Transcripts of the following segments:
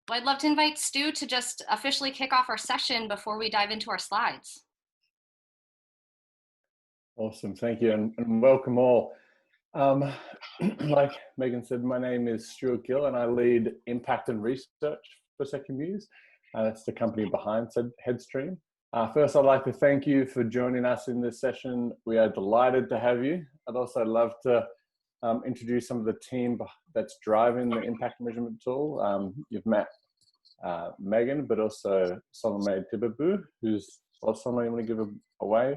Well, I'd love to invite Stu to just officially kick off our session before we dive into our slides. Awesome, thank you, and welcome all. Um, like Megan said, my name is Stuart Gill, and I lead impact and research for Second Muse. That's the company behind Headstream. First, I'd like to thank you for joining us in this session. We are delighted to have you. I'd also love to introduce some of the team that's driving the impact measurement tool. You've met Megan, but also Salome Tibabu, who's also Salome, you want to give a wave?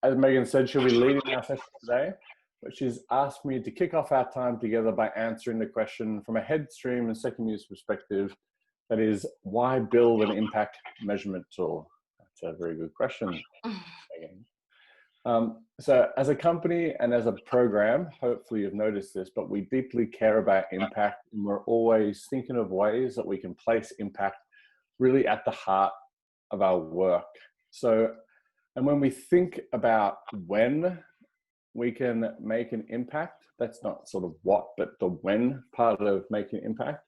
As Megan said, she'll be leading our session today, but she's asked me to kick off our time together by answering the question from a Headstream and Second Muse perspective, that is, why build an impact measurement tool? That's a very good question, Megan. So as a company and as a program, hopefully you've noticed this, but we deeply care about impact, and we're always thinking of ways that we can place impact really at the heart of our work. And when we think about when we can make an impact, that's not sort of what, but the when part of making impact.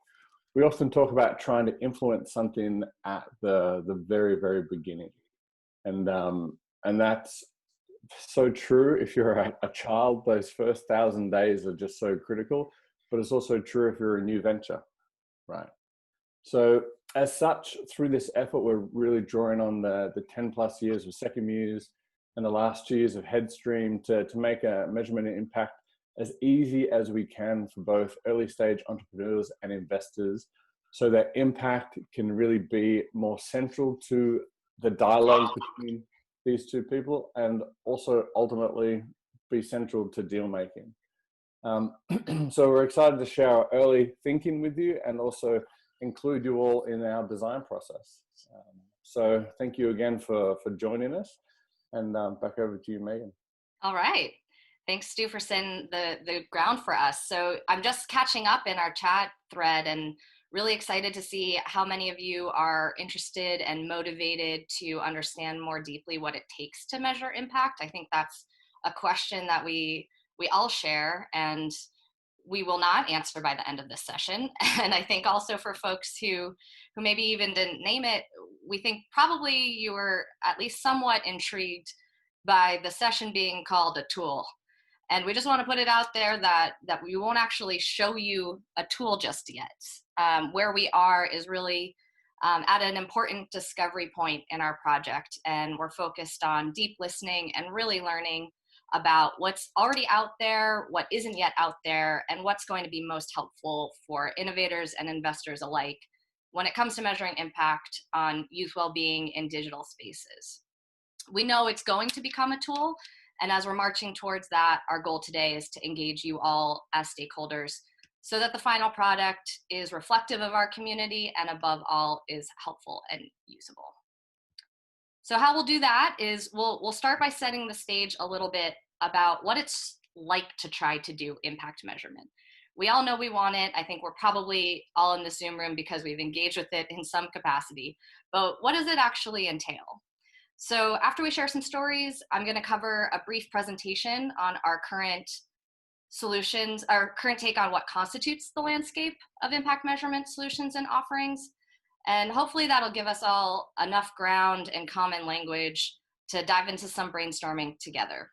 We often talk about trying to influence something at the very, very beginning. And that's so true if you're a child. Those first 1,000 days are just so critical, but it's also true if you're a new venture, right? So as such, through this effort, we're really drawing on the 10 plus years of Second Muse and the last 2 years of Headstream to make a measurement and impact as easy as we can for both early stage entrepreneurs and investors, so that impact can really be more central to the dialogue between these two people, and also ultimately be central to deal making. So we're excited to share our early thinking with you and also include you all in our design process. So thank you again for joining us, and back over to you, Megan. All right. Thanks, Stu, for setting the ground for us. So I'm just catching up in our chat thread and really excited to see how many of you are interested and motivated to understand more deeply what it takes to measure impact. I think that's a question that we all share, and we will not answer by the end of this session. And I think also for folks who maybe even didn't name it, we think probably you were at least somewhat intrigued by the session being called a tool. And we just want to put it out there that we won't actually show you a tool just yet. Where we are is really at an important discovery point in our project, and we're focused on deep listening and really learning about what's already out there, what isn't yet out there, and what's going to be most helpful for innovators and investors alike when it comes to measuring impact on youth well-being in digital spaces. We know it's going to become a tool, and as we're marching towards that, our goal today is to engage you all as stakeholders so that the final product is reflective of our community and above all is helpful and usable. So how we'll do that is we'll start by setting the stage a little bit about what it's like to try to do impact measurement. We all know we want it. I think we're probably all in the Zoom room because we've engaged with it in some capacity, but what does it actually entail? So after we share some stories, I'm going to cover a brief presentation on our current solutions, our current take on what constitutes the landscape of impact measurement solutions and offerings. And hopefully that'll give us all enough ground and common language to dive into some brainstorming together.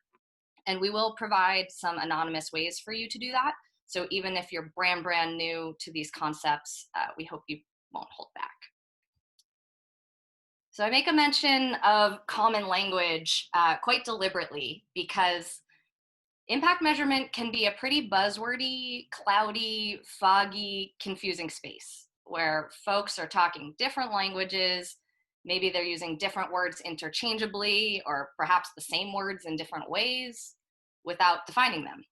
And we will provide some anonymous ways for you to do that. So even if you're brand new to these concepts, we hope you won't hold back. So I make a mention of common language quite deliberately because impact measurement can be a pretty buzzwordy, cloudy, foggy, confusing space where folks are talking different languages. Maybe they're using different words interchangeably, or perhaps the same words in different ways without defining them.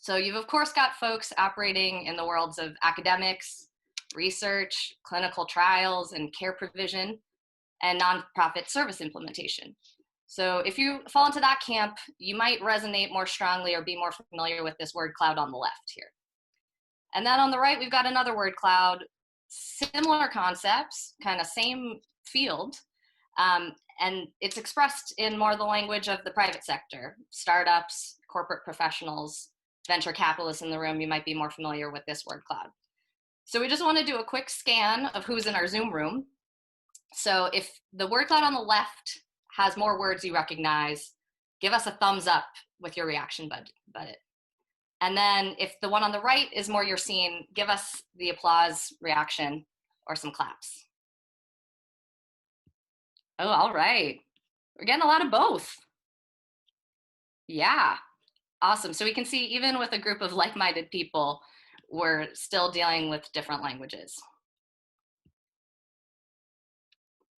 So you've of course got folks operating in the worlds of academics, research, clinical trials, and care provision, and nonprofit service implementation. So if you fall into that camp, you might resonate more strongly or be more familiar with this word cloud on the left here. And then on the right, we've got another word cloud, similar concepts, kind of same field, and it's expressed in more the language of the private sector, startups, corporate professionals, venture capitalists in the room. You might be more familiar with this word cloud. So we just want to do a quick scan of who's in our Zoom room. So if the word cloud on the left has more words you recognize, give us a thumbs up with your reaction button. And then if the one on the right is more you're seeing, give us the applause reaction or some claps. Oh, all right. We're getting a lot of both. Yeah, awesome. So we can see even with a group of like-minded people, we're still dealing with different languages.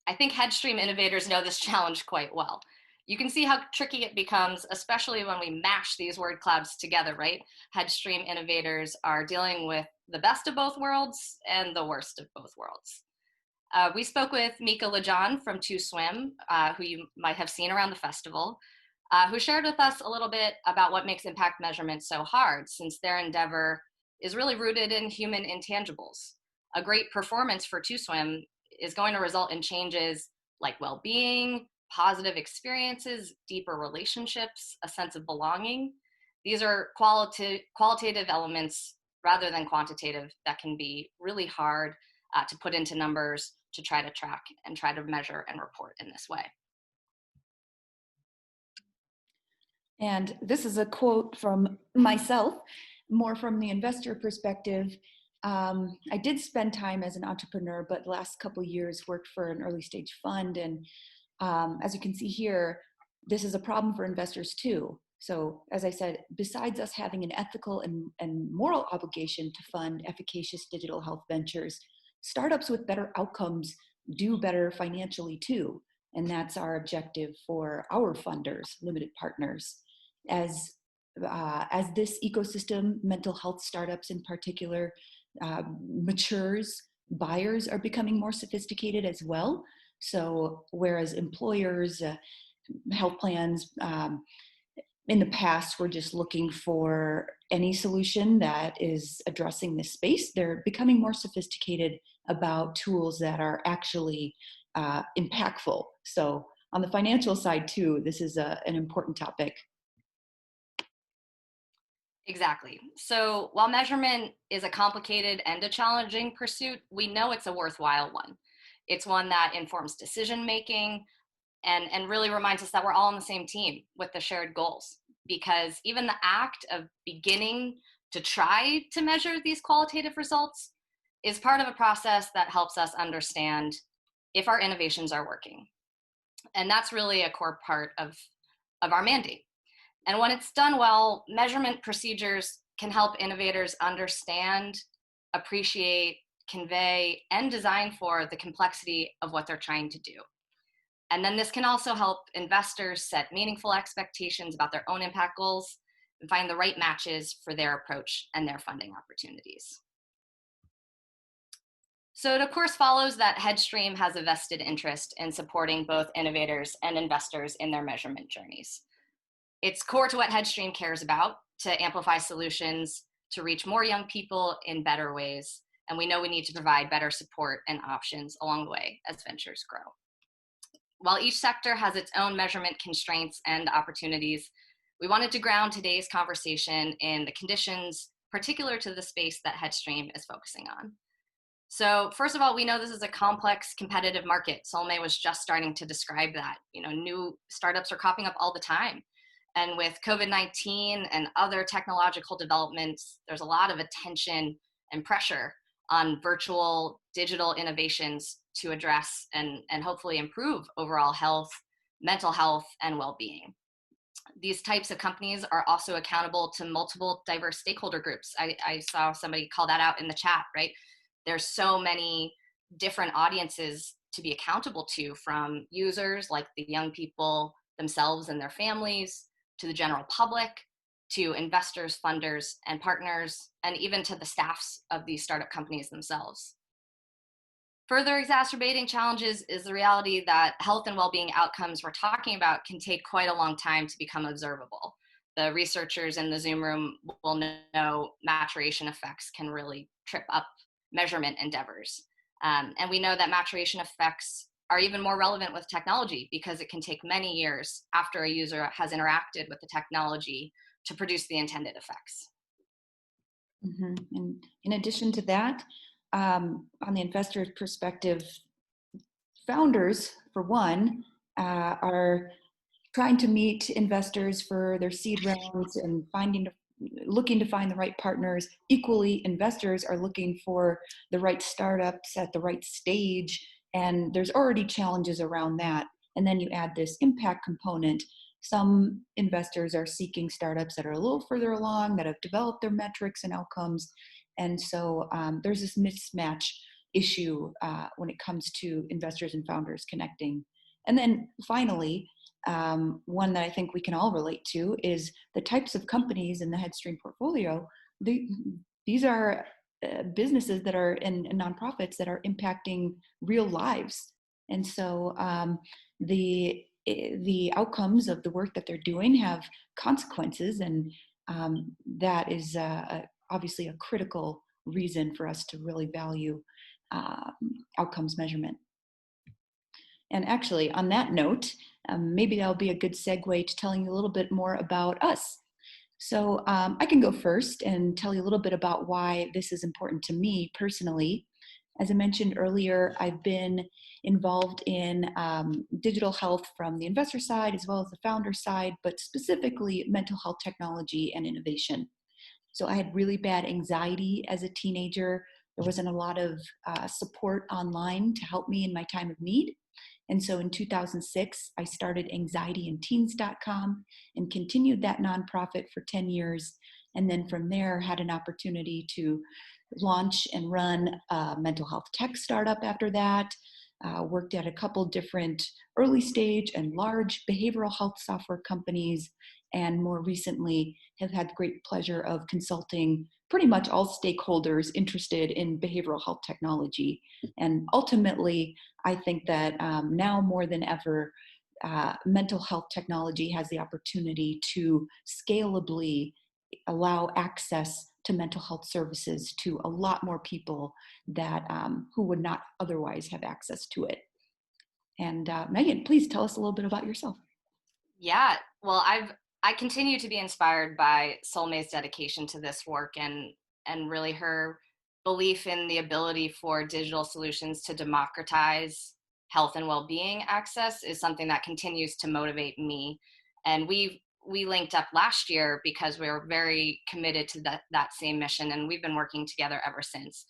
I think Headstream innovators know this challenge quite well. You can see how tricky it becomes, especially when we mash these word clouds together, right? Headstream innovators are dealing with the best of both worlds and the worst of both worlds. We spoke with Mika Lejon from 2Swim, who you might have seen around the festival, who shared with us a little bit about what makes impact measurement so hard, since their endeavor is really rooted in human intangibles. A great performance for 2Swim is going to result in changes like well-being, positive experiences, deeper relationships, a sense of belonging. These are qualitative elements rather than quantitative that can be really hard to put into numbers to try to track and try to measure and report in this way. And this is a quote from myself, more from the investor perspective. I did spend time as an entrepreneur, but the last couple of years worked for an early stage fund. And as you can see here, this is a problem for investors too. So as I said, besides us having an ethical and moral obligation to fund efficacious digital health ventures, startups with better outcomes do better financially too. And that's our objective for our funders, limited partners. As this ecosystem, mental health startups in particular, matures, buyers are becoming more sophisticated as well. So whereas employers, health plans, in the past were just looking for any solution that is addressing this space, they're becoming more sophisticated about tools that are actually impactful. So on the financial side too, this is an important topic. Exactly. So while measurement is a complicated and a challenging pursuit, we know it's a worthwhile one. It's one that informs decision making and really reminds us that we're all on the same team with the shared goals. Because even the act of beginning to try to measure these qualitative results is part of a process that helps us understand if our innovations are working. And that's really a core part of our mandate. And when it's done well, measurement procedures can help innovators understand, appreciate, convey, and design for the complexity of what they're trying to do. And then this can also help investors set meaningful expectations about their own impact goals and find the right matches for their approach and their funding opportunities. So it of course follows that Headstream has a vested interest in supporting both innovators and investors in their measurement journeys. It's core to what Headstream cares about, to amplify solutions, to reach more young people in better ways. And we know we need to provide better support and options along the way as ventures grow. While each sector has its own measurement constraints and opportunities, we wanted to ground today's conversation in the conditions particular to the space that Headstream is focusing on. So first of all, we know this is a complex, competitive market. Solmay was just starting to describe that. New startups are cropping up all the time. And with COVID-19 and other technological developments, there's a lot of attention and pressure on virtual digital innovations to address and hopefully improve overall health, mental health, and well-being. These types of companies are also accountable to multiple diverse stakeholder groups. I saw somebody call that out in the chat, right? There's so many different audiences to be accountable to, from users like the young people themselves and their families, to the general public, to investors, funders, and partners, and even to the staffs of these startup companies themselves. Further exacerbating challenges is the reality that health and well-being outcomes we're talking about can take quite a long time to become observable. The researchers in the Zoom room will know maturation effects can really trip up measurement endeavors. And we know that maturation effects are even more relevant with technology because it can take many years after a user has interacted with the technology to produce the intended effects. Mm-hmm. And in addition to that, on the investor's perspective, founders, for one, are trying to meet investors for their seed rounds and looking to find the right partners. Equally, investors are looking for the right startups at the right stage, and there's already challenges around that. And then you add this impact component. Some investors are seeking startups that are a little further along, that have developed their metrics and outcomes. And so there's this mismatch issue when it comes to investors and founders connecting. And then finally, one that I think we can all relate to is the types of companies in the Headstream portfolio. These are businesses that are in nonprofits that are impacting real lives. And so the outcomes of the work that they're doing have consequences, and that is obviously a critical reason for us to really value outcomes measurement. And actually, on that note, maybe that'll be a good segue to telling you a little bit more about us. So I can go first and tell you a little bit about why this is important to me personally. As I mentioned earlier, I've been involved in digital health from the investor side as well as the founder side, but specifically mental health technology and innovation. So I had really bad anxiety as a teenager. There wasn't a lot of support online to help me in my time of need. And so in 2006, I started anxietyinteens.com and continued that nonprofit for 10 years. And then from there, had an opportunity to launch and run a mental health tech startup after that. Worked at a couple different early stage and large behavioral health software companies. And more recently, have had the great pleasure of consulting pretty much all stakeholders interested in behavioral health technology. And ultimately, I think that now more than ever, mental health technology has the opportunity to scalably allow access to mental health services to a lot more people that who would not otherwise have access to it. And Megan, please tell us a little bit about yourself. Yeah, well, I continue to be inspired by Solmei's dedication to this work and really her belief in the ability for digital solutions to democratize health and well-being access is something that continues to motivate me. And we linked up last year because we were very committed to that same mission, and we've been working together ever since.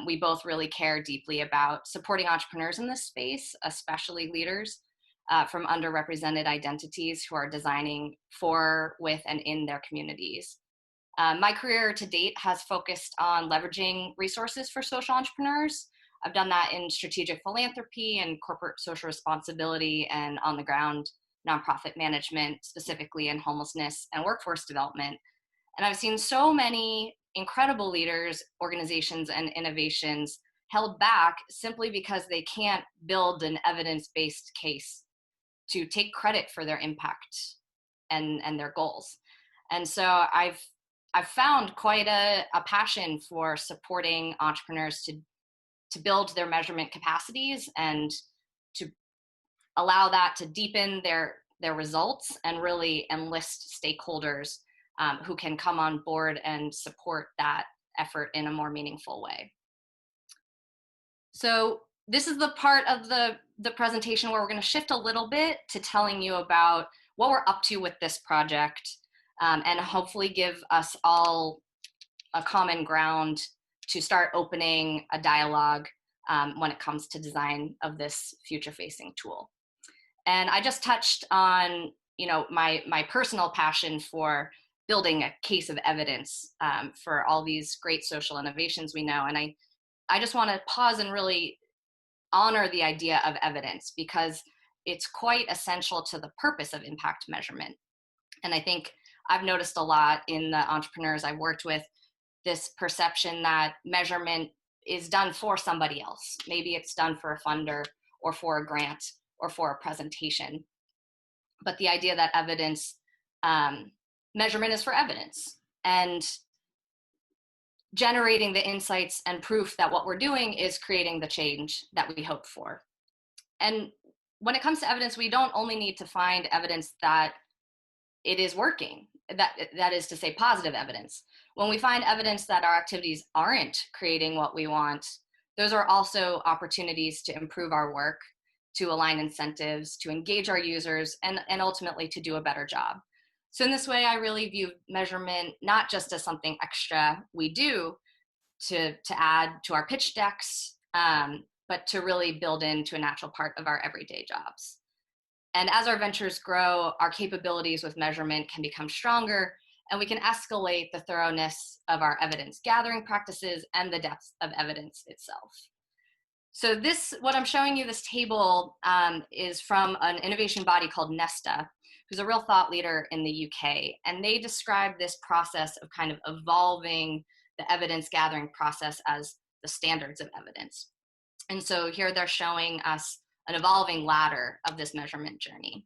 We both really care deeply about supporting entrepreneurs in this space, especially leaders from underrepresented identities who are designing for, with, and in their communities. My career to date has focused on leveraging resources for social entrepreneurs. I've done that in strategic philanthropy and corporate social responsibility and on the ground nonprofit management, specifically in homelessness and workforce development. And I've seen so many incredible leaders, organizations, and innovations held back simply because they can't build an evidence-based case to take credit for their impact and their goals. And so I've found quite a passion for supporting entrepreneurs to build their measurement capacities and to allow that to deepen their results and really enlist stakeholders who can come on board and support that effort in a more meaningful way. So this is the part of the presentation where we're going to shift a little bit to telling you about what we're up to with this project and hopefully give us all a common ground to start opening a dialogue when it comes to design of this future-facing tool. And I just touched on, my personal passion for building a case of evidence for all these great social innovations we know. And I just want to pause and really honor the idea of evidence because it's quite essential to the purpose of impact measurement. And I think I've noticed a lot in the entrepreneurs I've worked with, this perception that measurement is done for somebody else. Maybe it's done for a funder or for a grant or for a presentation. But the idea that evidence, measurement is for evidence, and generating the insights and proof that what we're doing is creating the change that we hope for. And when it comes to evidence, we don't only need to find evidence that it is working, that is to say positive evidence. When we find evidence that our activities aren't creating what we want, those are also opportunities to improve our work, to align incentives, to engage our users, and ultimately to do a better job. So in this way, I really view measurement not just as something extra we do to add to our pitch decks, but to really build into a natural part of our everyday jobs. And as our ventures grow, our capabilities with measurement can become stronger, and we can escalate the thoroughness of our evidence gathering practices and the depth of evidence itself. So what I'm showing you, this table, is from an innovation body called Nesta, who's a real thought leader in the UK. And they describe this process of kind of evolving the evidence gathering process as the standards of evidence. And so here they're showing us an evolving ladder of this measurement journey.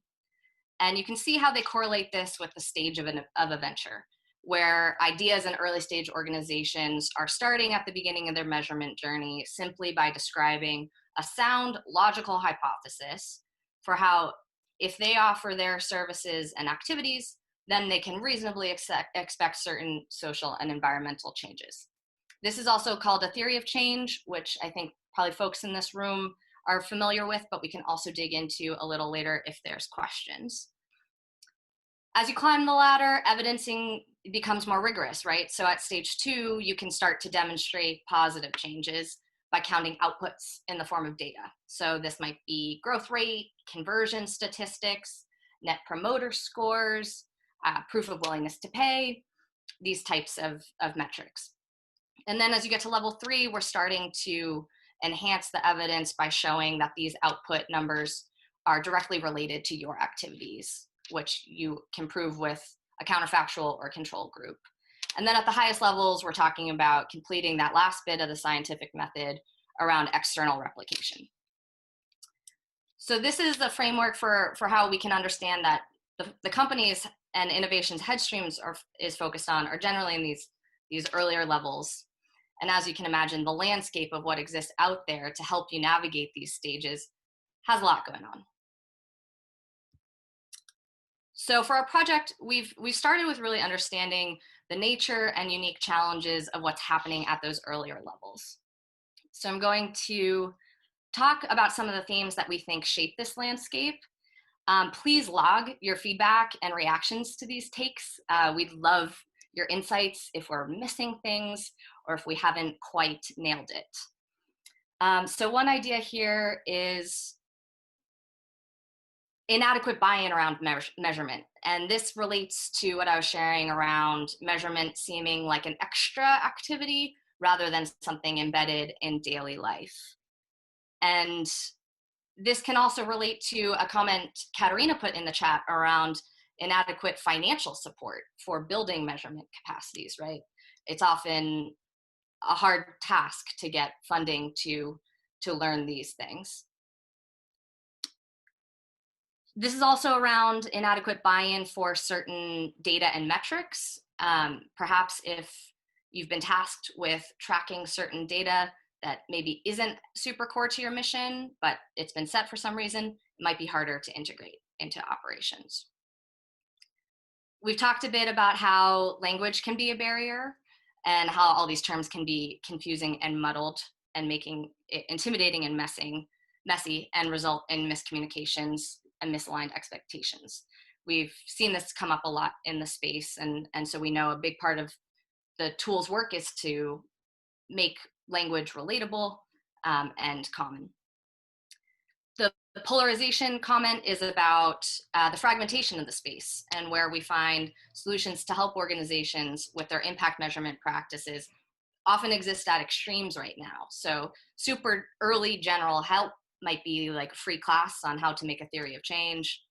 And you can see how they correlate this with the stage of a venture, where ideas and early stage organizations are starting at the beginning of their measurement journey simply by describing a sound, logical hypothesis for how, if they offer their services and activities, then they can reasonably expect certain social and environmental changes. This is also called a theory of change, which I think probably folks in this room are familiar with, but we can also dig into a little later if there's questions. As you climb the ladder, evidencing becomes more rigorous, right? So at stage 2, you can start to demonstrate positive changes by counting outputs in the form of data. So this might be growth rate, conversion statistics, net promoter scores, proof of willingness to pay, these types of metrics. And then as you get to level 3, we're starting to enhance the evidence by showing that these output numbers are directly related to your activities, which you can prove with a counterfactual or control group. And then at the highest levels, we're talking about completing that last bit of the scientific method around external replication. So this is the framework for how we can understand that the companies and innovations Headstream is focused on are generally in these earlier levels. And as you can imagine, the landscape of what exists out there to help you navigate these stages has a lot going on. So for our project, we've started with really understanding the nature and unique challenges of what's happening at those earlier levels. So I'm going to talk about some of the themes that we think shape this landscape. Please log your feedback and reactions to these takes. We'd love your insights if we're missing things or if we haven't quite nailed it. So one idea here is inadequate buy-in around measurement. And this relates to what I was sharing around measurement seeming like an extra activity rather than something embedded in daily life. And this can also relate to a comment Katerina put in the chat around inadequate financial support for building measurement capacities, right? It's often a hard task to get funding to learn these things. This is also around inadequate buy-in for certain data and metrics. Perhaps if you've been tasked with tracking certain data that maybe isn't super core to your mission, but it's been set for some reason, it might be harder to integrate into operations. We've talked a bit about how language can be a barrier and how all these terms can be confusing and muddled and making it intimidating and messy and result in miscommunications and misaligned expectations. We've seen this come up a lot in the space, and so we know a big part of the tool's work is to make language relatable and common. The polarization comment is about the fragmentation of the space and where we find solutions to help organizations with their impact measurement practices often exist at extremes right now. So super early general help might be like a free class on how to make a theory of change.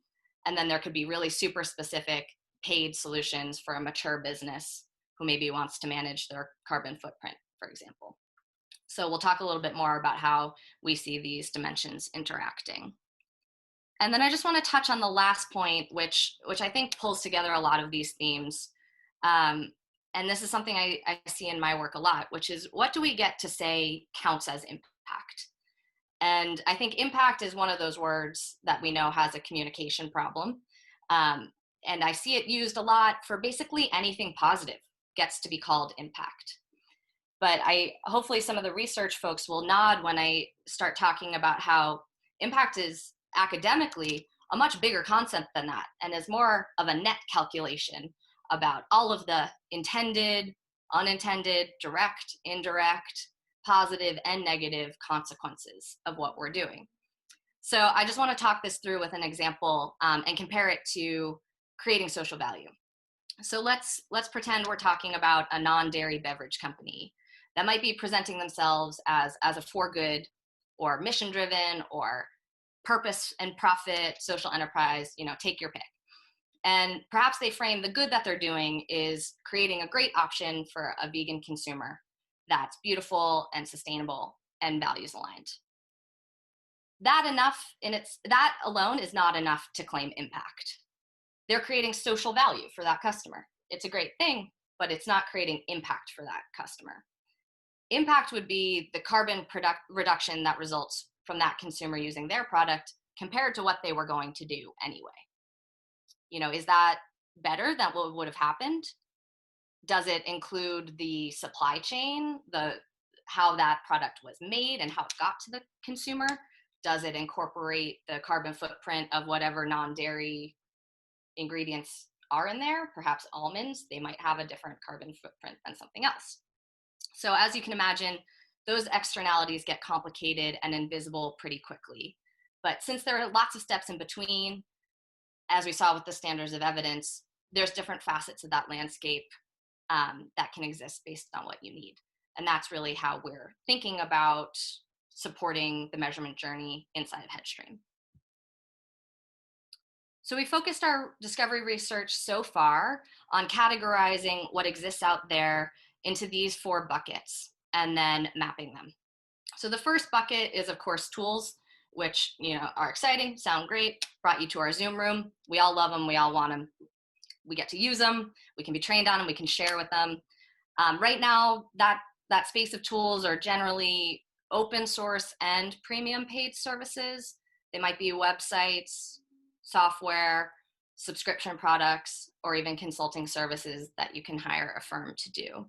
And then there could be really super specific paid solutions for a mature business who maybe wants to manage their carbon footprint, for example. So we'll talk a little bit more about how we see these dimensions interacting. And then I just want to touch on the last point, which I think pulls together a lot of these themes. And this is something I see in my work a lot, which is what do we get to say counts as impact? And I think impact is one of those words that we know has a communication problem. And I see it used a lot for basically anything positive, gets to be called impact. But hopefully some of the research folks will nod when I start talking about how impact is academically a much bigger concept than that, and is more of a net calculation about all of the intended, unintended, direct, indirect, positive, and negative consequences of what we're doing. So I just want to talk this through with an example and compare it to creating social value. So let's pretend we're talking about a non-dairy beverage company that might be presenting themselves as a for good or mission driven or purpose and profit social enterprise, take your pick. And perhaps they frame the good that they're doing is creating a great option for a vegan consumer that's beautiful and sustainable and values aligned. That alone is not enough to claim impact. They're creating social value for that customer. It's a great thing, but it's not creating impact for that customer. Impact would be the carbon reduction that results from that consumer using their product compared to what they were going to do anyway. Is that better than what would have happened? Does it include the supply chain, how that product was made and how it got to the consumer? Does it incorporate the carbon footprint of whatever non-dairy ingredients are in there? Perhaps almonds, they might have a different carbon footprint than something else. So as you can imagine, those externalities get complicated and invisible pretty quickly. But since there are lots of steps in between, as we saw with the standards of evidence, there's different facets of that landscape that can exist based on what you need. And that's really how we're thinking about supporting the measurement journey inside of Headstream. So we focused our discovery research so far on categorizing what exists out there into these 4 buckets and then mapping them. So the first bucket is, of course, tools, which are exciting, sound great, brought you to our Zoom room. We all love them, we all want them. We get to use them, we can be trained on them, we can share with them. Right now, that space of tools are generally open source and premium paid services. They might be websites, software, subscription products, or even consulting services that you can hire a firm to do.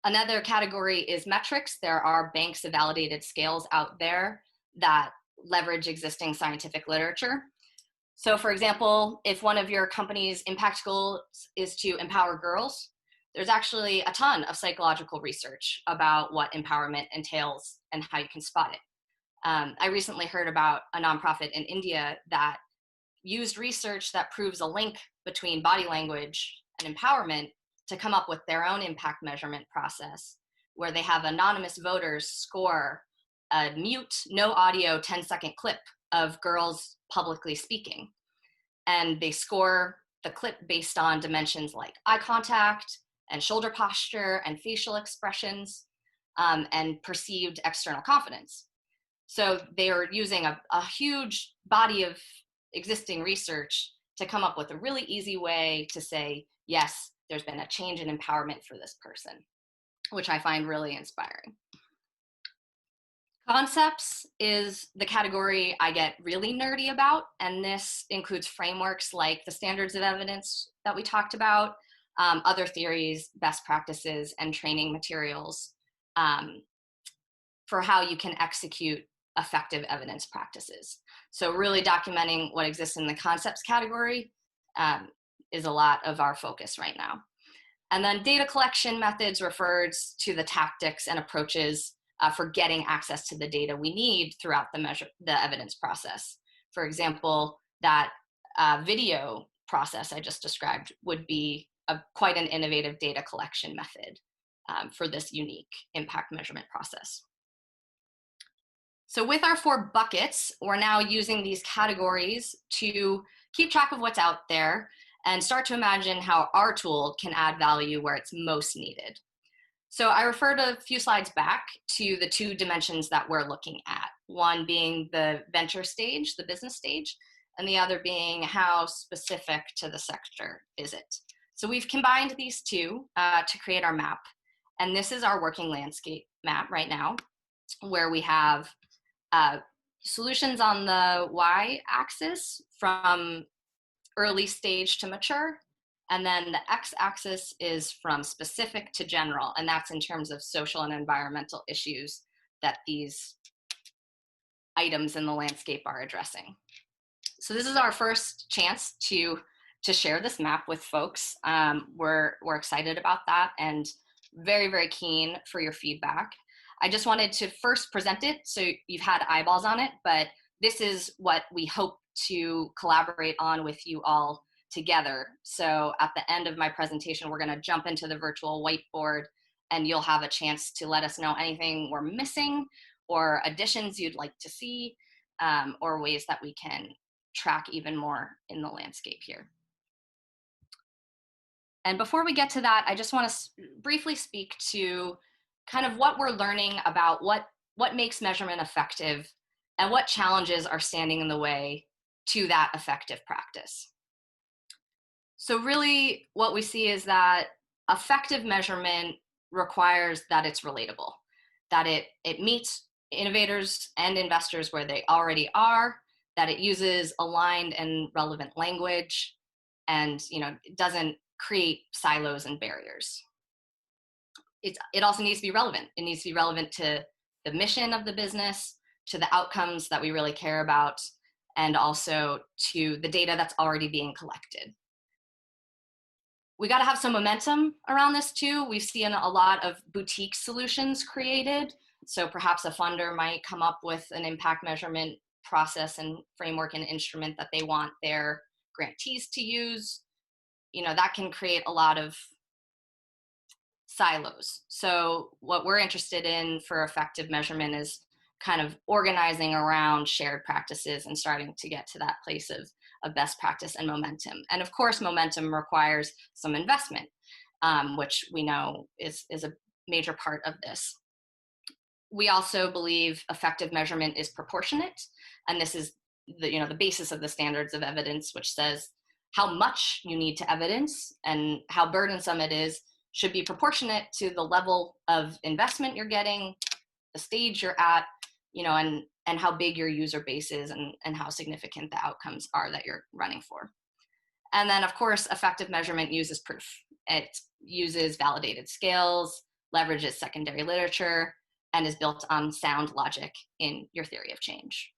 Another category is metrics. There are banks of validated scales out there that leverage existing scientific literature. So for example, if one of your company's impact goals is to empower girls, there's actually a ton of psychological research about what empowerment entails and how you can spot it. I recently heard about a nonprofit in India that used research that proves a link between body language and empowerment to come up with their own impact measurement process, where they have anonymous voters score a mute, no audio 10-second clip of girls publicly speaking. And they score the clip based on dimensions like eye contact and shoulder posture and facial expressions and perceived external confidence. So they are using a huge body of existing research to come up with a really easy way to say, yes, there's been a change in empowerment for this person, which I find really inspiring. Concepts is the category I get really nerdy about, and this includes frameworks like the standards of evidence that we talked about, other theories, best practices, and training materials for how you can execute effective evidence practices. So really documenting what exists in the concepts category is a lot of our focus right now. And then data collection methods refers to the tactics and approaches for getting access to the data we need throughout the evidence process. For example, that video process I just described would be quite an innovative data collection method for this unique impact measurement process. So with our 4 buckets, we're now using these categories to keep track of what's out there and start to imagine how our tool can add value where it's most needed. So I referred a few slides back to the 2 dimensions that we're looking at, one being the venture stage, the business stage, and the other being how specific to the sector is it. So we've combined these 2 to create our map. And this is our working landscape map right now, where we have solutions on the y-axis from early stage to mature, And then the x-axis is from specific to general, and that's in terms of social and environmental issues that these items in the landscape are addressing. So this is our first chance to share this map with folks. We're excited about that and very, very keen for your feedback. I just wanted to first present it so you've had eyeballs on it, but this is what we hope to collaborate on with you all together. So at the end of my presentation, we're going to jump into the virtual whiteboard and you'll have a chance to let us know anything we're missing or additions you'd like to see, or ways that we can track even more in the landscape here. And before we get to that, I just want to briefly speak to kind of what we're learning about what makes measurement effective and what challenges are standing in the way to that effective practice. So really what we see is that effective measurement requires that it's relatable, that it meets innovators and investors where they already are, that it uses aligned and relevant language, and it doesn't create silos and barriers. It also needs to be relevant. It needs to be relevant to the mission of the business, to the outcomes that we really care about, and also to the data that's already being collected. We got to have some momentum around this too. We've seen a lot of boutique solutions created. So perhaps a funder might come up with an impact measurement process and framework and instrument that they want their grantees to use. That can create a lot of silos. So what we're interested in for effective measurement is kind of organizing around shared practices and starting to get to that place of best practice and momentum. And of course, momentum requires some investment, which we know is a major part of this. We also believe effective measurement is proportionate, and this is the basis of the standards of evidence, which says how much you need to evidence and how burdensome it is should be proportionate to the level of investment you're getting, the stage you're at, and how big your user base is and how significant the outcomes are that you're running for. And then, of course, effective measurement uses proof. It uses validated scales, leverages secondary literature, and is built on sound logic in your theory of change.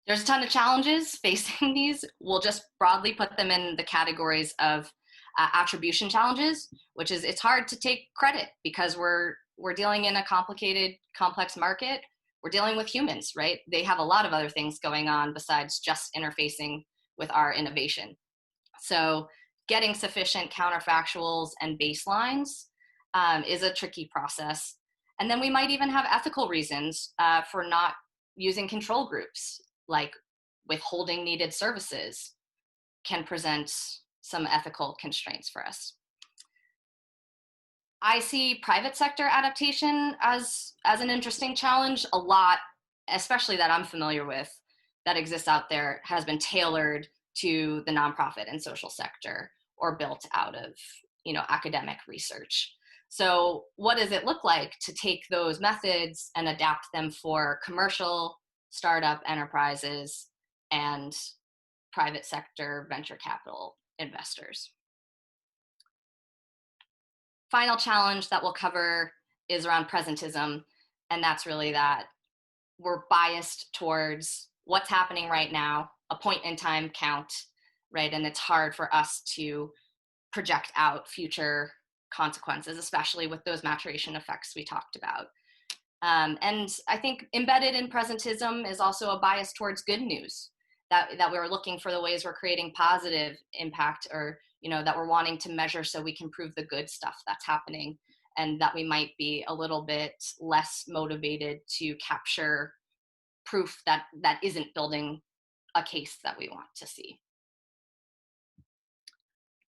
There's a ton of challenges facing these. We'll just broadly put them in the categories of attribution challenges, which is it's hard to take credit because we're dealing in a complicated, complex market. We're dealing with humans, right? They have a lot of other things going on besides just interfacing with our innovation. So getting sufficient counterfactuals and baselines is a tricky process. And then we might even have ethical reasons for not using control groups, like withholding needed services can present some ethical constraints for us. I see private sector adaptation as an interesting challenge. A lot, especially that I'm familiar with, that exists out there has been tailored to the nonprofit and social sector or built out of academic research. So what does it look like to take those methods and adapt them for commercial startup enterprises and private sector venture capital investors? Final challenge that we'll cover is around presentism, and that's really that we're biased towards what's happening right now, a point in time count, right? And it's hard for us to project out future consequences, especially with those maturation effects we talked about. And I think embedded in presentism is also a bias towards good news, that we're looking for the ways we're creating positive impact, or that we're wanting to measure so we can prove the good stuff that's happening, and that we might be a little bit less motivated to capture proof that isn't building a case that we want to see.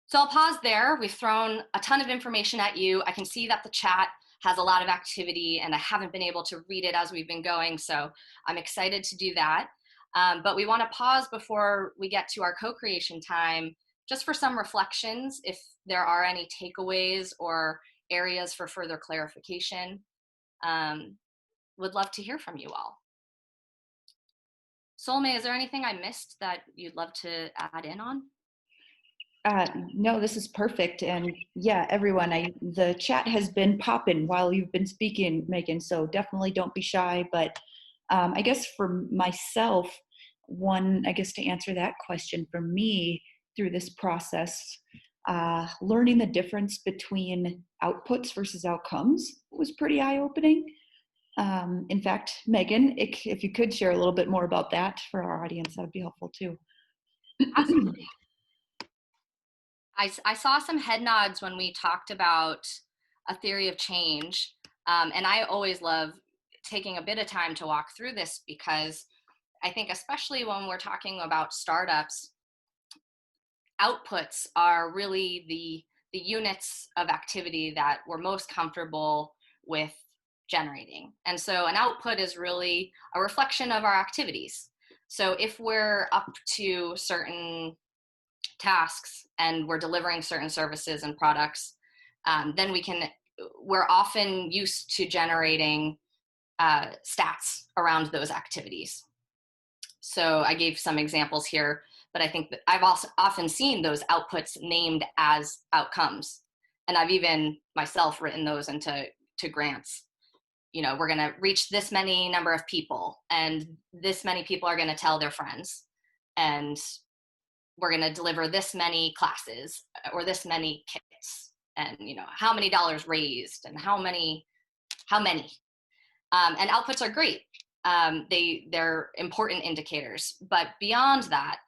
So I'll pause there. We've thrown a ton of information at you. I can see that the chat has a lot of activity and I haven't been able to read it as we've been going, so I'm excited to do that. But we want to pause before we get to our co-creation time, just for some reflections, if there are any takeaways or areas for further clarification. Would love to hear from you all. Solmay, is there anything I missed that you'd love to add in on? No, this is perfect. And yeah, everyone, the chat has been popping while you've been speaking, Megan. So definitely don't be shy. But I guess for myself, I guess to answer that question for me through this process, learning the difference between outputs versus outcomes was pretty eye-opening. In fact, Megan, if you could share a little bit more about that for our audience, that would be helpful too. Absolutely. I saw some head nods when we talked about a theory of change. And I always love taking a bit of time to walk through this because I think especially when we're talking about startups, outputs are really the units of activity that we're most comfortable with generating. And so an output is really a reflection of our activities. So if we're up to certain tasks and we're delivering certain services and products, then we're often used to generating stats around those activities. So I gave some examples here, but I think that I've also often seen those outputs named as outcomes. And I've even myself written those into grants. You know, we're going to reach this many number of people, and this many people are going to tell their friends. And we're going to deliver this many classes or this many kits, and you know how many dollars raised and how many and outputs are great. They're important indicators, but beyond that,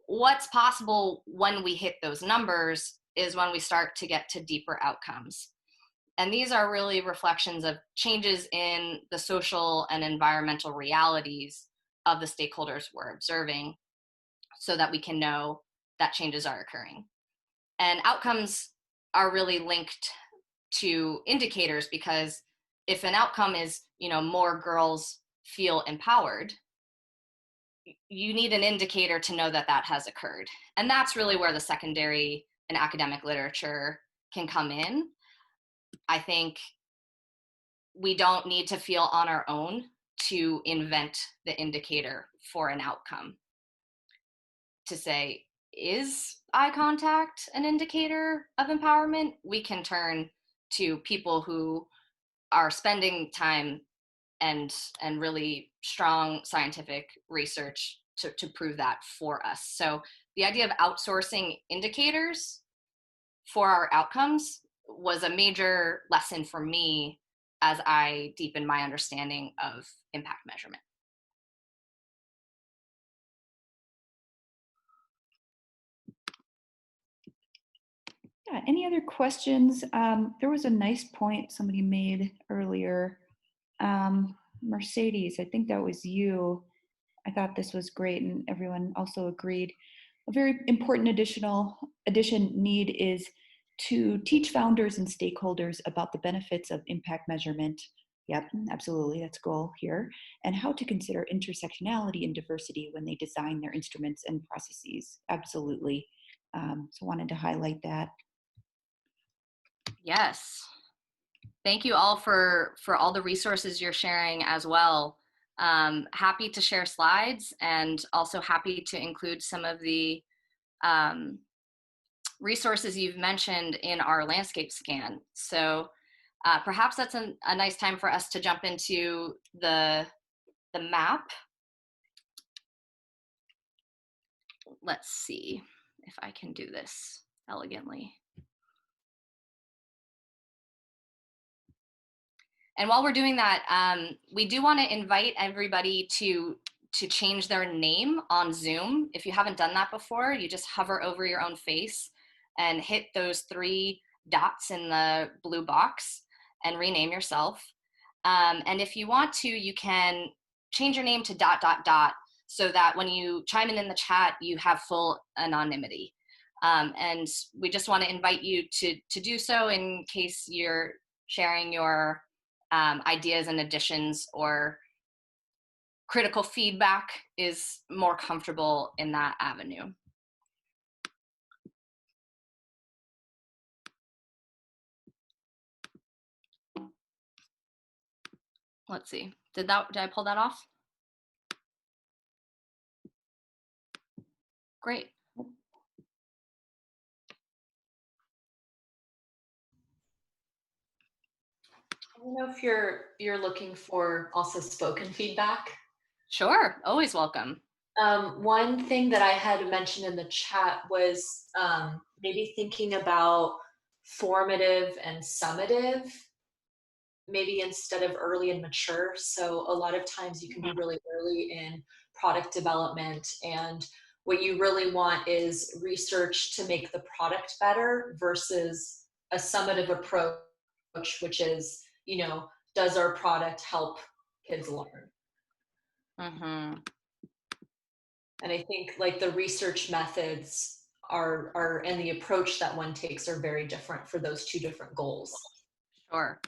what's possible when we hit those numbers is when we start to get to deeper outcomes. And these are really reflections of changes in the social and environmental realities of the stakeholders we're observing, so that we can know that changes are occurring. And outcomes are really linked to indicators, because if an outcome is, you know, more girls feel empowered, you need an indicator to know that that has occurred. And that's really where the secondary and academic literature can come in. I think we don't need to feel on our own to invent the indicator for an outcome. To say, is eye contact an indicator of empowerment? We can turn to people who are spending time and really strong scientific research to prove that for us. So the idea of outsourcing indicators for our outcomes was a major lesson for me as I deepened my understanding of impact measurement. Yeah, any other questions? There was a nice point somebody made earlier. Mercedes, I think that was you. I thought this was great, and everyone also agreed. A very important addition need is to teach founders and stakeholders about the benefits of impact measurement. Yep, absolutely, that's goal here. And how to consider intersectionality and diversity when they design their instruments and processes. Absolutely. So wanted to highlight that. Yes. Thank you all for all the resources you're sharing as well. Happy to share slides, and also happy to include some of the resources you've mentioned in our landscape scan. So perhaps that's a nice time for us to jump into the map. Let's see if I can do this elegantly. And while we're doing that, we do want to invite everybody to change their name on Zoom. If you haven't done that before, you just hover over your own face and hit those 3 dots in the blue box and rename yourself. And if you want to, you can change your name to ... so that when you chime in the chat, you have full anonymity. And we just want to invite you to do so in case you're sharing your ideas and additions, or critical feedback is more comfortable in that avenue. Let's see, did I pull that off? Great. don't know if you're looking for also spoken feedback. Sure, always welcome. One thing that I had mentioned in the chat was maybe thinking about formative and summative, maybe instead of early and mature. So a lot of times you can be really early in product development, and what you really want is research to make the product better versus a summative approach, which is, does our product help kids learn? Mm-hmm. And I think like the research methods are and the approach that one takes are very different for those two different goals. Sure.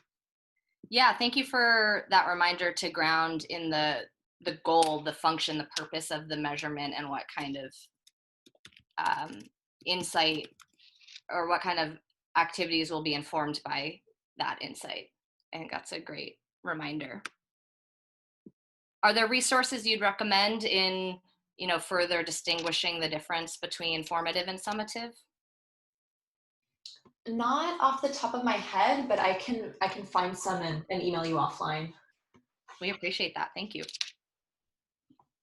Yeah, thank you for that reminder to ground in the goal, the function, the purpose of the measurement, and what kind of insight or what kind of activities will be informed by that insight. I think that's a great reminder. Are there resources you'd recommend in, further distinguishing the difference between formative and summative? Not off the top of my head, but I can find some and email you offline. We appreciate that. Thank you.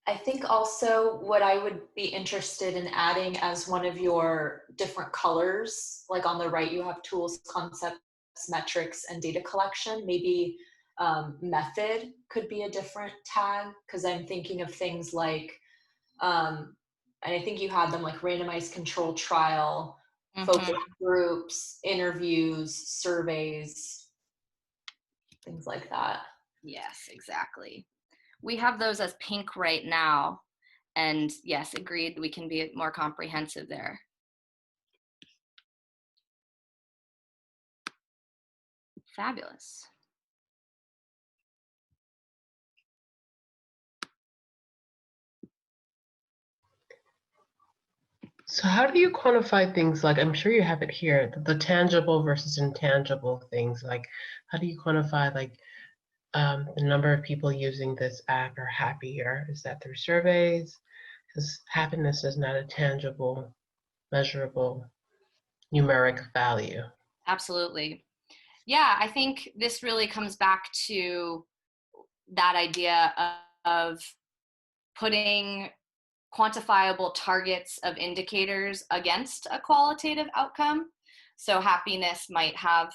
I think also what I would be interested in adding as one of your different colors, like on the right, you have tools, concepts, metrics, and data collection. Maybe method could be a different tag, because I'm thinking of things like, and I think you had them like randomized control trial, focus groups, interviews, surveys, things like that. Yes, exactly. We have those as pink right now. And yes, agreed, we can be more comprehensive there. Fabulous. So how do you quantify things like, I'm sure you have it here, the tangible versus intangible things? Like, how do you quantify like the number of people using this app are happier? Is that through surveys? Because happiness is not a tangible, measurable, numeric value. Absolutely. Yeah, I think this really comes back to that idea of putting quantifiable targets of indicators against a qualitative outcome. So happiness might have,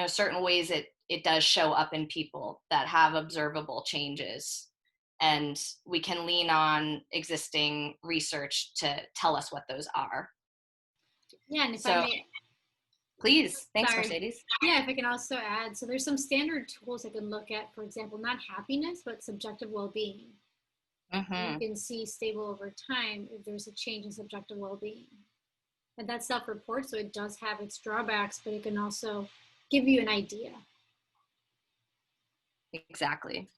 certain ways it does show up in people that have observable changes. And we can lean on existing research to tell us what those are. Yeah, and if I may. Please, thanks, Sorry. Mercedes. Yeah, if I can also add, so there's some standard tools I can look at, for example, not happiness, but subjective well-being. You can see stable over time if there's a change in subjective well-being. And that's self-report, so it does have its drawbacks, but it can also give you an idea. Exactly.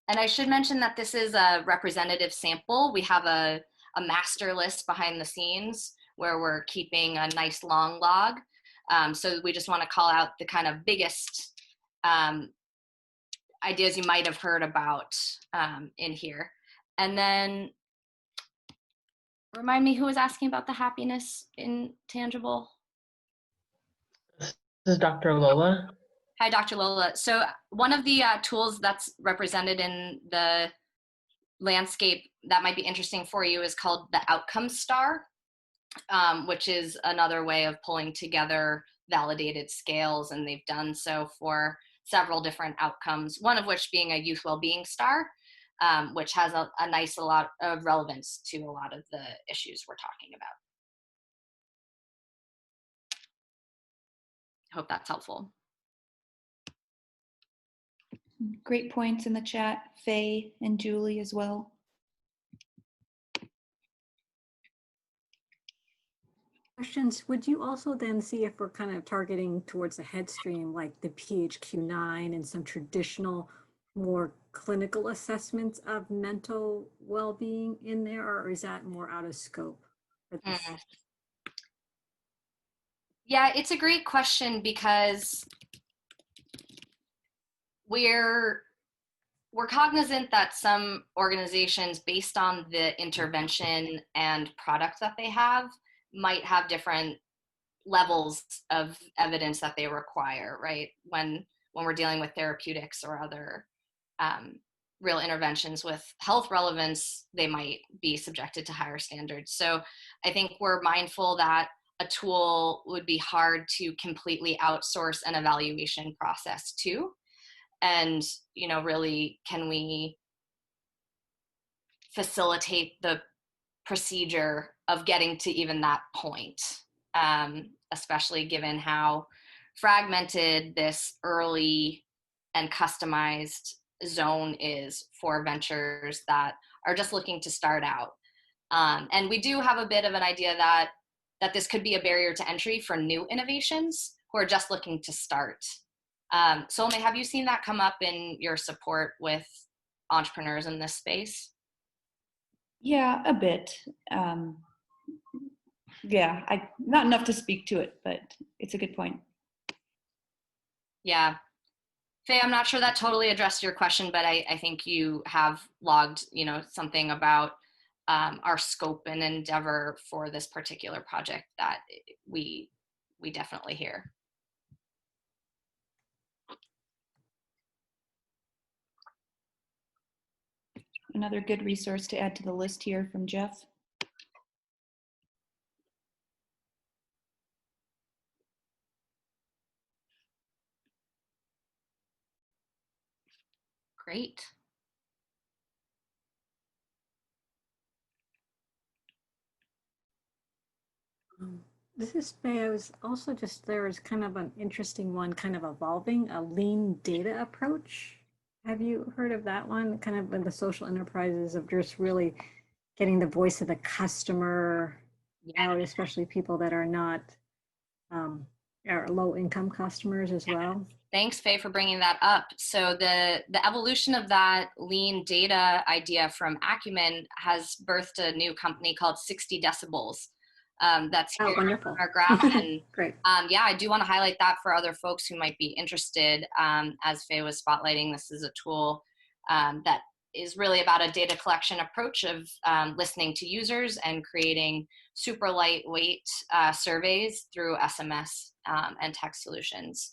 And I should mention that this is a representative sample. We have a master list behind the scenes where we're keeping a nice long log. So we just want to call out the kind of biggest ideas you might have heard about in here. And then remind me who was asking about the happiness intangible? This is Dr. Lola. Hi, Dr. Lola. So one of the tools that's represented in the landscape that might be interesting for you is called the outcome star, which is another way of pulling together validated scales. And they've done so for several different outcomes, one of which being a youth well-being star, which has a lot of relevance to a lot of the issues we're talking about. I hope that's helpful. Great points in the chat, Faye and Julie as well. Questions, would you also then see if we're kind of targeting towards the Headstream, like the PHQ-9 and some traditional, more clinical assessments of mental well-being in there, or is that more out of scope for this? Yeah, it's a great question because we're cognizant that some organizations, based on the intervention and product that they have, might have different levels of evidence that they require, right? When when we're dealing with therapeutics or other real interventions with health relevance, they might be subjected to higher standards. So I think we're mindful that a tool would be hard to completely outsource an evaluation process to. And, really, can we facilitate the procedure of getting to even that point, especially given how fragmented this early and customized zone is for ventures that are just looking to start out. And we do have a bit of an idea that this could be a barrier to entry for new innovations who are just looking to start. Solme, have you seen that come up in your support with entrepreneurs in this space? Yeah, a bit. Not enough to speak to it, but it's a good point. Yeah. Faye, I'm not sure that totally addressed your question, but I think you have logged, something about our scope and endeavor for this particular project that we definitely hear. Another good resource to add to the list here from Jeff. Great. This is Faye. I was also there was kind of an interesting one, kind of evolving, a lean data approach. Have you heard of that one? Kind of in the social enterprises of just really getting the voice of the customer out, especially people that are not are low income customers as well. Thanks, Faye, for bringing that up. So the evolution of that lean data idea from Acumen has birthed a new company called 60 Decibels. That's here on our graph. And great. I do want to highlight that for other folks who might be interested. As Faye was spotlighting, this is a tool that is really about a data collection approach of listening to users and creating super lightweight surveys through SMS and text solutions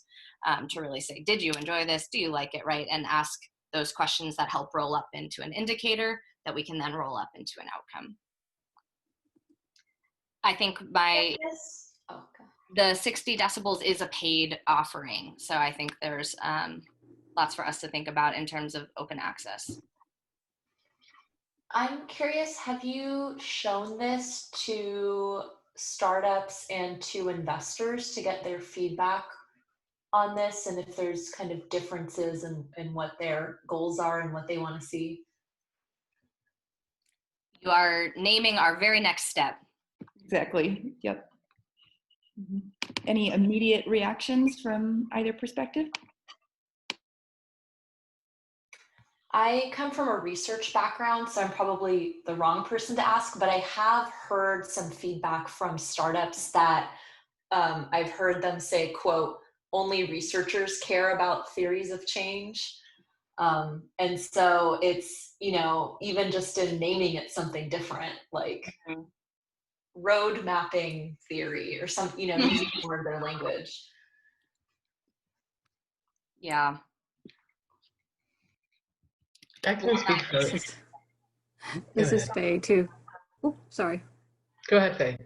to really say, did you enjoy this? Do you like it, right? And ask those questions that help roll up into an indicator that we can then roll up into an outcome. I think the 60 Decibels is a paid offering. So I think there's lots for us to think about in terms of open access. I'm curious, have you shown this to startups and to investors to get their feedback on this, and if there's kind of differences in what their goals are and what they want to see? You are naming our very next step. Exactly. Yep. Mm-hmm. Any immediate reactions from either perspective? I come from a research background, so I'm probably the wrong person to ask, but I have heard some feedback from startups that I've heard them say, quote, only researchers care about theories of change. And so it's, even just in naming it something different, like road mapping theory or some, using more of their language. Yeah. I can speak for this is Faye too. Oh, sorry. Go ahead, Faye.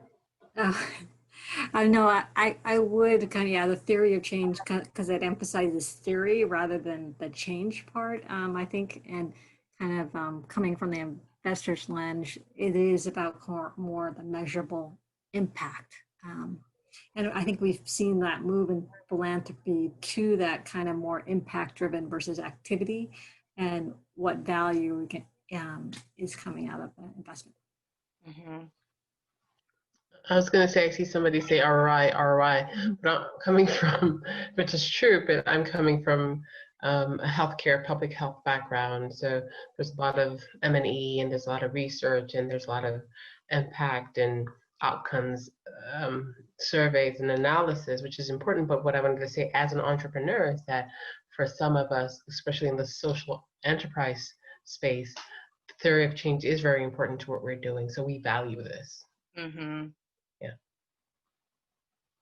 I know I would kind of, the theory of change, because it emphasizes theory rather than the change part, I think, and kind of coming from the investor's lens, it is about more the measurable impact. And I think we've seen that move in philanthropy to that kind of more impact driven versus activity, and what value we can is coming out of the investment. Mm-hmm. I was going to say, I see somebody say ROI, but I'm coming from, which is true, but I'm coming from a healthcare, public health background. So there's a lot of M&E, and there's a lot of research, and there's a lot of impact and outcomes surveys and analysis, which is important. But what I wanted to say as an entrepreneur is that for some of us, especially in the social enterprise space, the theory of change is very important to what we're doing. So we value this. Mm-hmm.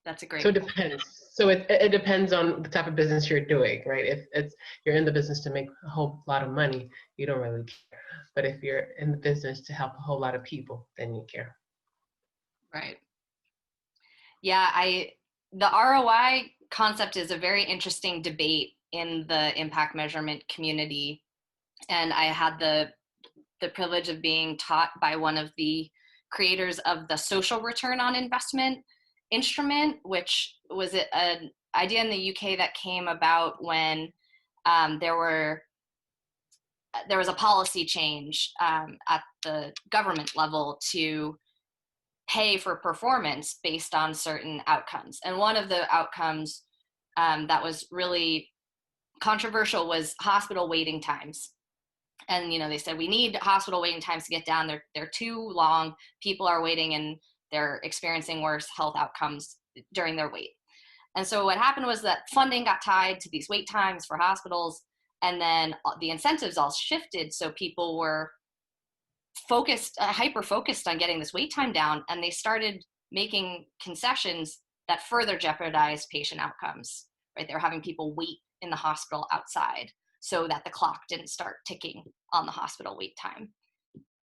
Yeah. That's a great So it point. depends. So it depends on the type of business you're doing, right? If you're in the business to make a whole lot of money, you don't really care. But if you're in the business to help a whole lot of people, then you care. Right. Yeah, the ROI concept is a very interesting debate in the impact measurement community. And I had the privilege of being taught by one of the creators of the social return on investment instrument, which was an idea in the UK that came about when there was a policy change at the government level to pay for performance based on certain outcomes. And one of the outcomes that was really controversial was hospital waiting times. And they said we need hospital waiting times to get down. They're too long. People are waiting and they're experiencing worse health outcomes during their wait. And so what happened was that funding got tied to these wait times for hospitals, and then the incentives all shifted. So people were hyper focused on getting this wait time down, and they started making concessions that further jeopardized patient outcomes. Right? They were having people wait in the hospital outside so that the clock didn't start ticking on the hospital wait time.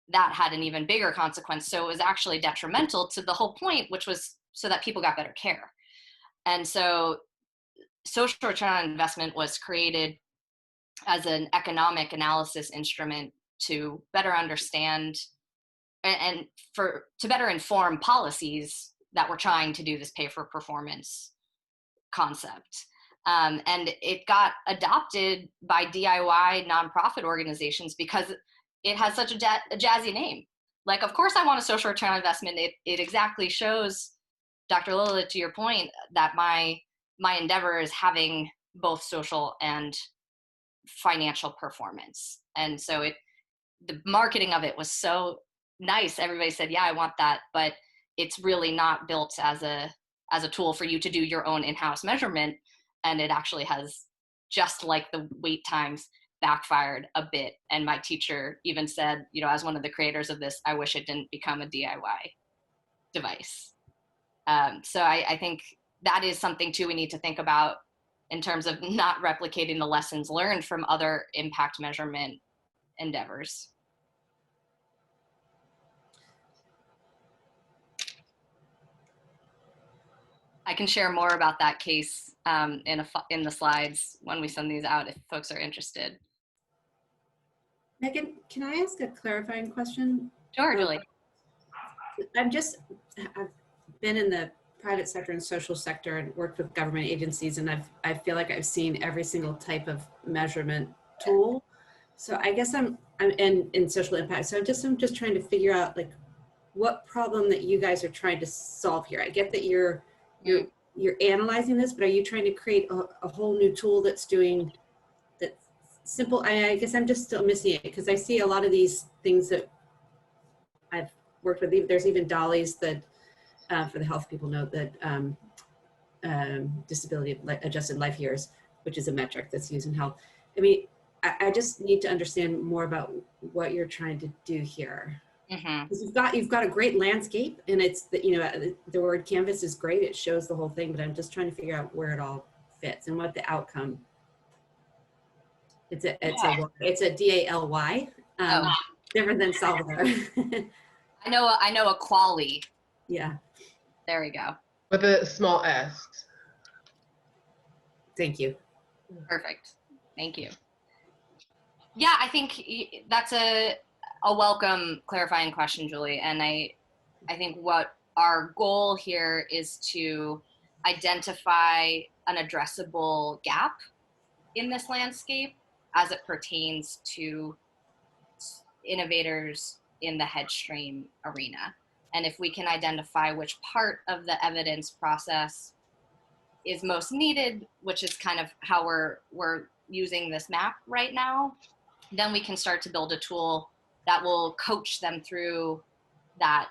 That had an even bigger consequence. So it was actually detrimental to the whole point, which was so that people got better care. And so social return on investment was created as an economic analysis instrument to better understand and to better inform policies that were trying to do this pay for performance concept. And it got adopted by DIY nonprofit organizations because it has such a jazzy name. Like, of course I want a social return on investment. It exactly shows, Dr. Lilith, to your point, that my endeavor is having both social and financial performance. And so the marketing of it was so nice. Everybody said, yeah, I want that, but it's really not built as a tool for you to do your own in-house measurement. And it actually has, just like the wait times, backfired a bit. And my teacher even said, as one of the creators of this, I wish it didn't become a DIY device. So I think that is something too we need to think about in terms of not replicating the lessons learned from other impact measurement endeavors. I can share more about that case in the slides when we send these out if folks are interested. Megan, can I ask a clarifying question? Sure, Julie. I've been in the private sector and social sector and worked with government agencies, and I feel like I've seen every single type of measurement tool. So I guess I'm in social impact. So I'm just trying to figure out like what problem that you guys are trying to solve here. I get that you're analyzing this, but are you trying to create a whole new tool that's doing that simple? I guess I'm just still missing it because I see a lot of these things that I've worked with. There's even dollies that for the health people know that disability adjusted life years, which is a metric that's used in health. I mean, I just need to understand more about what you're trying to do here. Mm-hmm. You've got a great landscape, and it's the word canvas is great. It shows the whole thing, but I'm just trying to figure out where it all fits and what the outcome. It's a DALY, different than Salvador. I know a quali. Yeah. There we go. With a small s. Thank you. Perfect. Thank you. Yeah, I think that's a welcome clarifying question, Julie. And I think what our goal here is to identify an addressable gap in this landscape as it pertains to innovators in the Headstream arena. And if we can identify which part of the evidence process is most needed, which is kind of how we're using this map right now, then we can start to build a tool that will coach them through that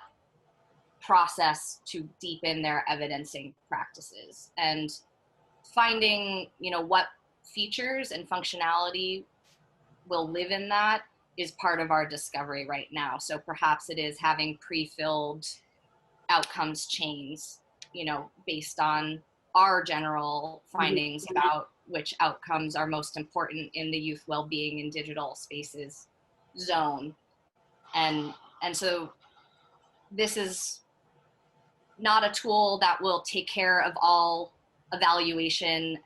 process to deepen their evidencing practices. And finding, what features and functionality will live in that is part of our discovery right now. So perhaps it is having pre-filled outcomes chains you know, based on our general findings about which outcomes are most important in the youth well-being in digital spaces zone. And so this is not a tool that will take care of all evaluation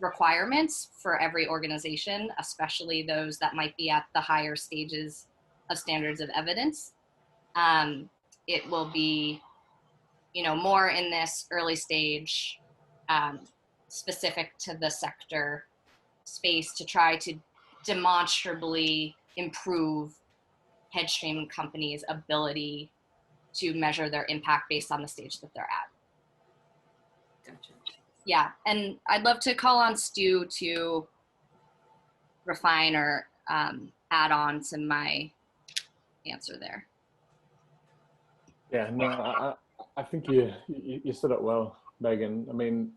requirements for every organization, especially those that might be at the higher stages of standards of evidence. It will be, you know, more in this early stage, specific to the sector space to try to demonstrably improve Headstream companies' ability to measure their impact based on the stage that they're at. Gotcha. Yeah, and I'd love to call on Stu to refine or add on to my answer there. Yeah, no, I think you said it well, Megan. I mean,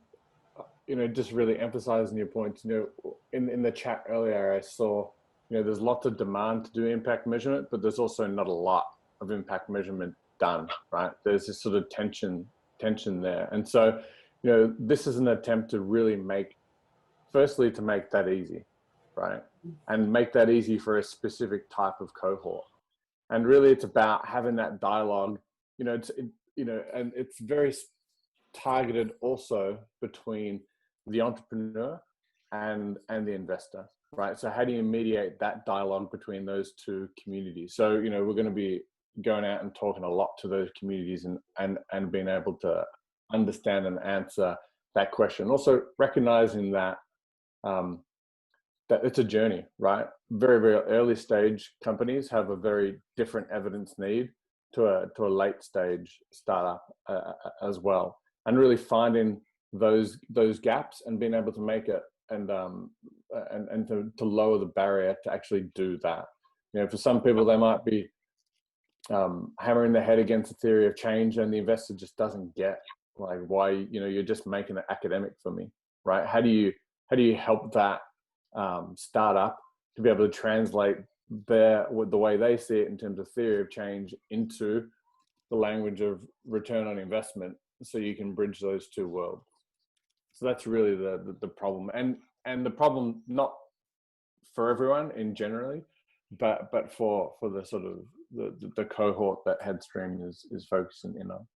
you know, just really emphasizing your points. You know, in the chat earlier, I saw, you know, there's lots of demand to do impact measurement, but there's also not a lot of impact measurement done, right? There's this sort of tension there. And so, you know, this is an attempt to really firstly, to make that easy, right? And make that easy for a specific type of cohort. And really it's about having that dialogue, you know, and it's very targeted also between the entrepreneur and the investor, right? So how do you mediate that dialogue between those two communities? So, you know, we're going to be going out and talking a lot to those communities and being able to understand and answer that question. Also recognizing that that it's a journey, right? Very, very early stage companies have a very different evidence need to a late stage startup as well, and really finding those gaps and being able to make it and to lower the barrier to actually do that. You know, for some people they might be hammering their head against the theory of change, and the investor just doesn't get like why, you know, you're just making it academic for me, right? How do you help that startup to be able to translate the way they see it in terms of theory of change into the language of return on investment, so you can bridge those two worlds? So that's really the problem, and the problem not for everyone in generally, but for the sort of the cohort that Headstream is focusing in on.